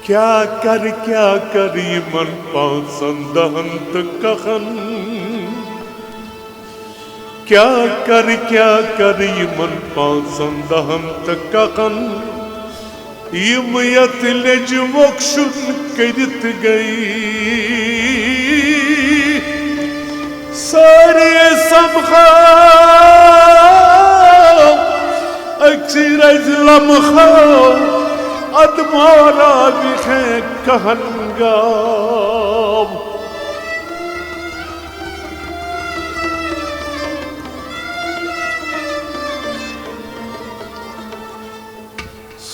क्या कर यमन पांचन दहन तो कहन क्या कर यमन पांचन दहन तो कहन यम यत लेज मोक्षुन करित गई सारे समखा अक्सर लम्हा अदमारा दिखे कहनगा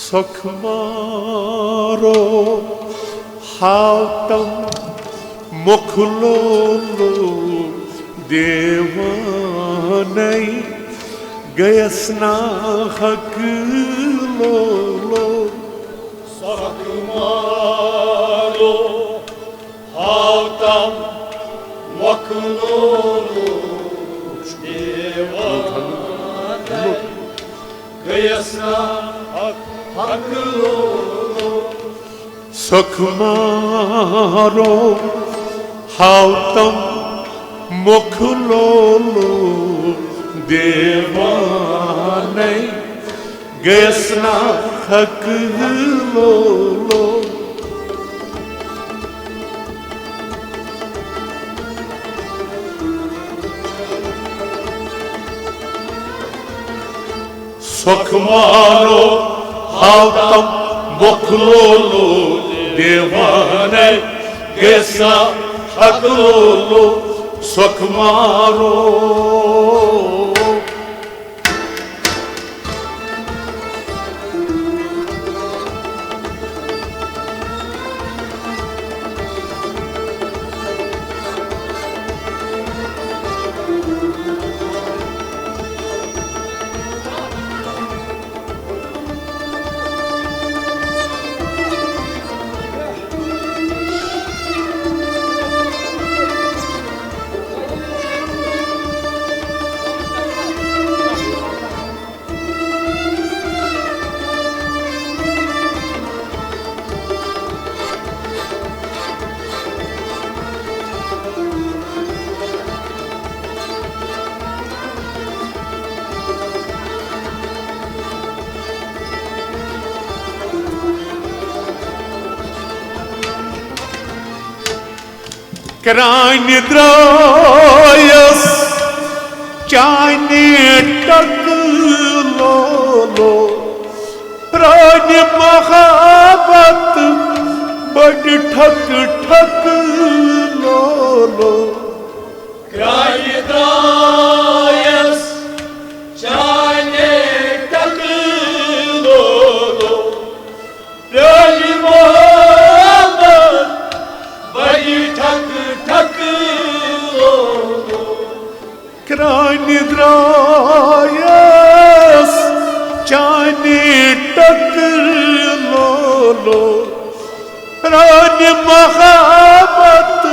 सखमारो हावतम मुखलोलो देवानई गयसना हक लोलो Sakmalo havtam vaknolu devane gayasna haklolu Sakmaro havtam muklolu devane gayasna hak lolo Sakmaro havtam muklolu devane gayasna hak lolo Sakmaro Krani drayas chani taklo lo prani mahabat bad thak thak lo lo Krani drayas chani taklo lo prani mahabat bad thak Krani drayas chani taklo lo prani mahabat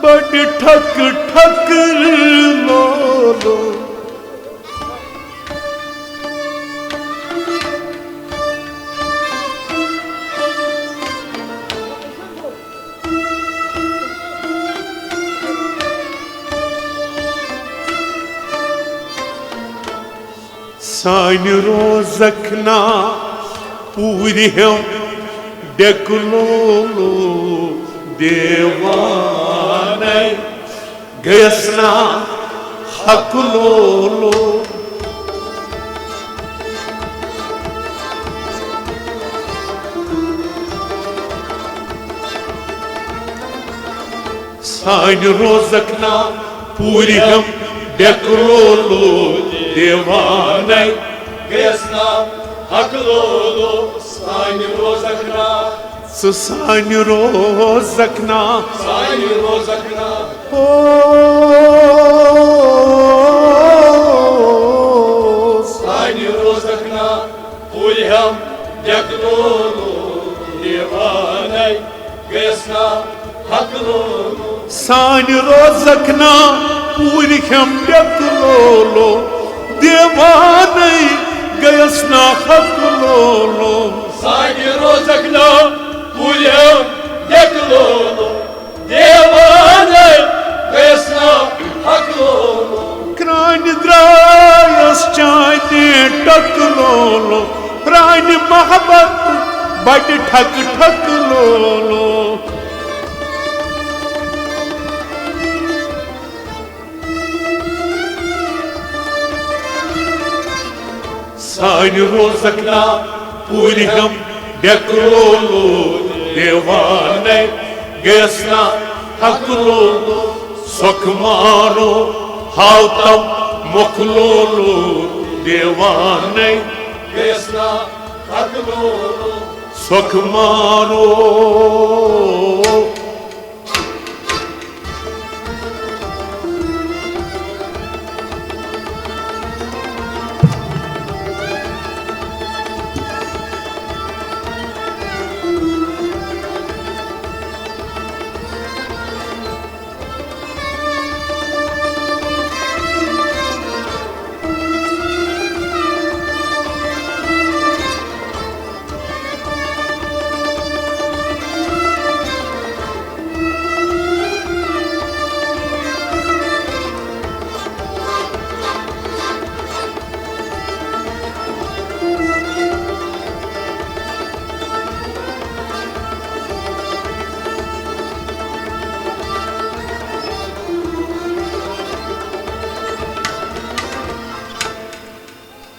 bad thak thak lo lo Sani rozakna puriham dekulolo devanai gayasna hakulolo Sani rozakna puriham dekulolo devanai gayasna haklolu sani rozakna Sani rozakna sani rozakna sani rozakna pulham deklolu devanai gayasna haklolu Sani rozakna puriham deklolo devanai gayasna haklolo Sani rozakna Ulham deklolo Devane Vesna haklolo Kran drayas chayne taklolo Pran mohabbat bad thak thak lolo Sani rozakna Ulham deklolo Devane Vesna haklolo Sokmaro Hautam moklolo Devane Vesna haklolo Sokmaro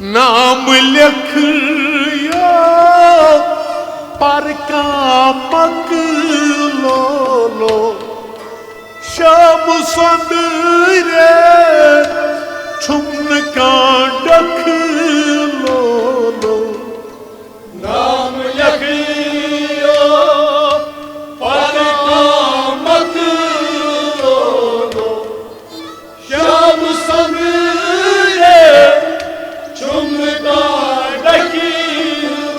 नाम लिखिया पर कामक लो शाम संदरे छुमन का डख लो नाम यकियो पर कामक लो श्याम संगरे चुमका डकी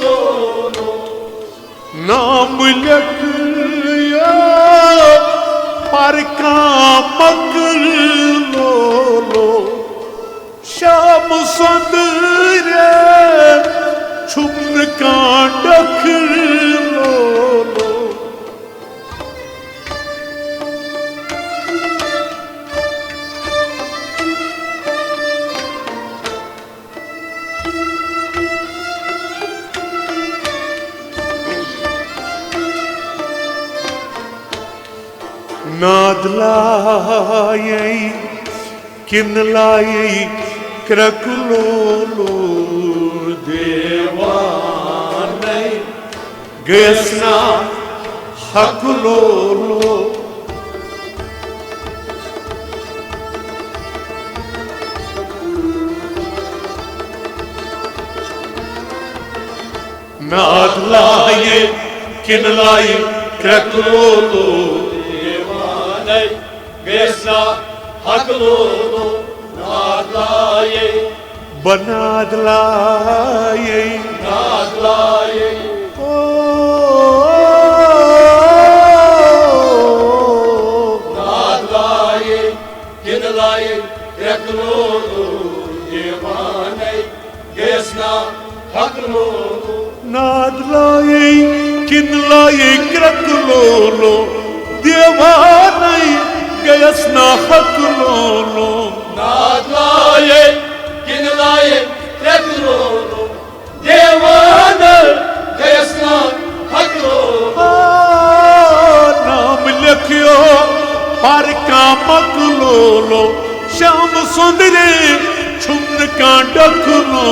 लो नाम लिखिया पर कामक लो शाम संदरे छुमन का डख लो नाद लायै किन लायै क्रकलो देवानै गैसना हकलो नाद लायै किन लायै क्रकलो Vesna haklolo nadlaye Banadlaye nadlaye nadlaye kinlaye yaklolo devane Vesna haklolo Nadlaye kinlaye kraklolo Devane Gayasna haklolo nadlaye kinlaye yaklolo devane Vesna haklolo नाम लिखियो पर कामक लो श्याम सुंदरे छुमन का डख लो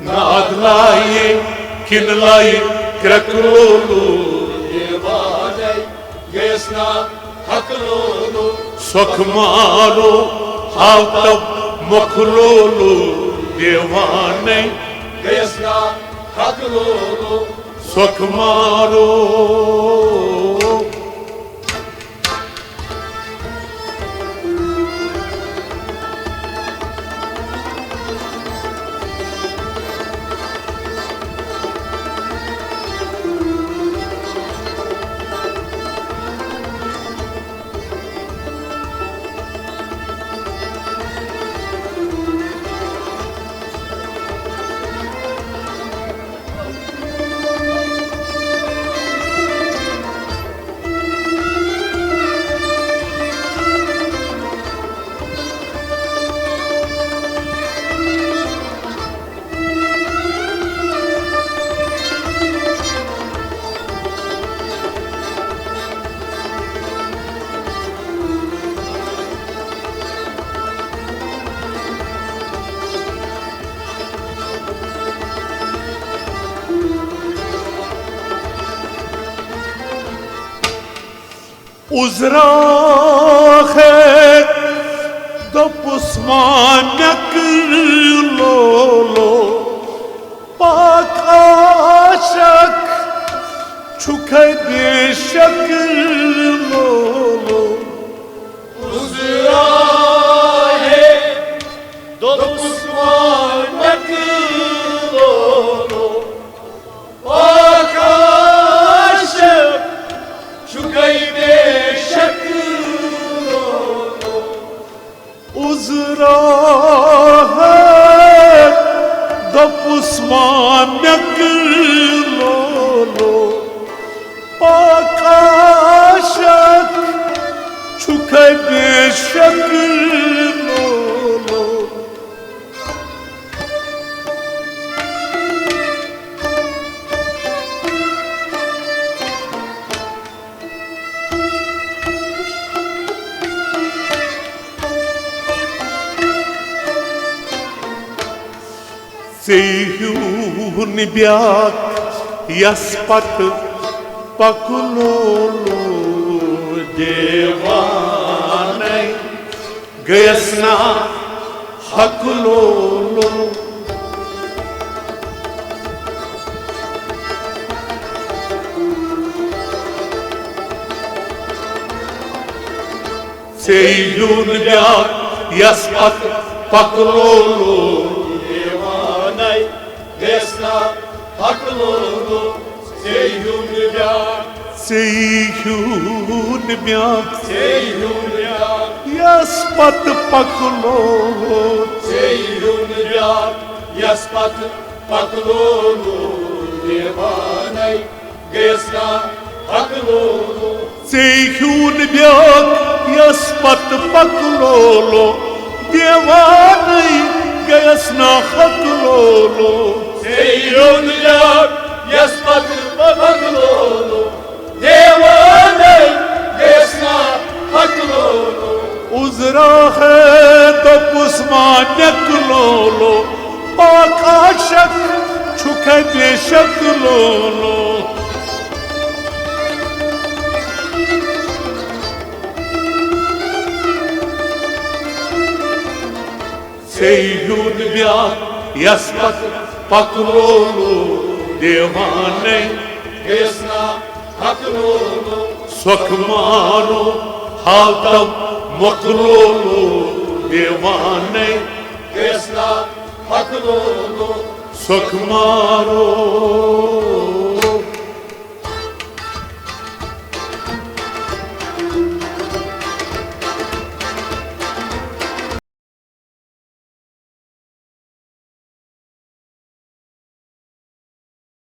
नाद लाये किन लाये क्रकलो devane Vesna haklolo सुख मारो हाव तब मुखलो देवाने Vesna haklolo सुख मारो Uzra है dopus manak lolo pakashak çukay deşak lolo Uzrahe dopusmanak lolo Akaşık çukaybe şakılolo Uzra है dopus manak lolo pakashak çukay deşak lolo Seyhun biak yaspat pakulolo devanai gayasna hakulolo Seyhun biak yaspat pakulolo Devanay Gesna Haklulu Seyhun Biak Seyhun biak Seyhun Biak yaspat pakulolo Seyhun Biak Yaspat Paklulu Devanay Gesna Haklulu Seyhun biak yaspat pakulolo devanai gayasna haklolo Seyhun Biak Yaspat Paklulu Devanay Gesna Haklulu Uzra है dopus manak lolo pakashak çukay deşak lolo Seyhun biak yaspat paklolo devane Gesna Haklulu sokmano haltam moklolo devane Gesna Haklulu sokmano